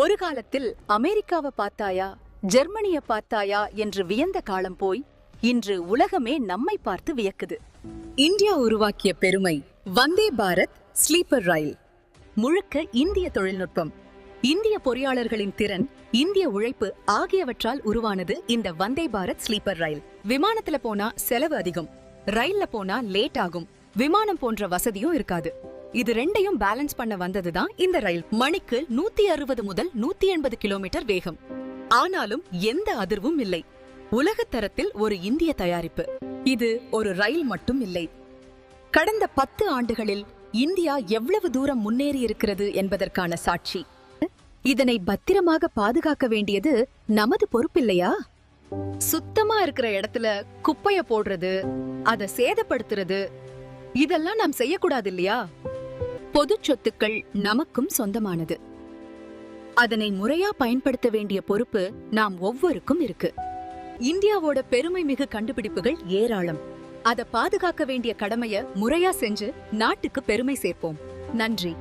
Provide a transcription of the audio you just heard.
ஒரு காலத்தில் அமெரிக்காவை பார்த்தாயா, ஜெர்மனிய பார்த்தாயா என்று வியந்த காலம் போய் இன்று உலகமே நம்மை பார்த்து வியக்குது. இந்தியா உருவாக்கிய பெருமை வந்தே பாரத் ஸ்லீப்பர் ரயில். முழுக்க இந்திய தொழில்நுட்பம், இந்திய பொறியாளர்களின் திறன், இந்திய உழைப்பு ஆகியவற்றால் உருவானது இந்த வந்தே பாரத் ஸ்லீப்பர் ரயில். விமானத்துல போனா செலவு அதிகம், ரயில்ல போனா லேட் ஆகும், விமானம் போன்ற வசதியும் இருக்காது. இது ரெண்டையும் பேலன்ஸ் பண்ண வந்ததுதான் இந்த ரயில். மணிக்கு 160 முதல் 180 கிலோமீட்டர் வேகம். ஆனாலும் எந்த அதிர்வும் இல்லை. உலகத்தரத்தில் ஒரு இந்திய தயாரிப்பு. இது ஒரு ரயில் மட்டும் இல்லை. கடந்த 10 ஆண்டுகளில் இந்தியா எவ்வளவு தூரம் முன்னேறி இருக்கிறது என்பதற்கான சாட்சி. இதனை பத்திரமாக பாதுகாக்க வேண்டியது நமது பொறுப்பில்லையா? சுத்தமா இருக்கிற இடத்துல குப்பைய போடுறது, அதை சேதப்படுத்துறது, இதெல்லாம் நாம் செய்யக்கூடாது இல்லையா? பொது சொத்துக்கள் நமக்கும் சொந்தமானது. அதனை முறையா பயன்படுத்த வேண்டிய பொறுப்பு நாம் ஒவ்வொருக்கும் இருக்கு. இந்தியாவோட பெருமை மிகு கண்டுபிடிப்புகள் ஏராளம். அதை பாதுகாக்க வேண்டிய கடமைய முறையா செஞ்சு நாட்டுக்கு பெருமை சேர்ப்போம். நன்றி.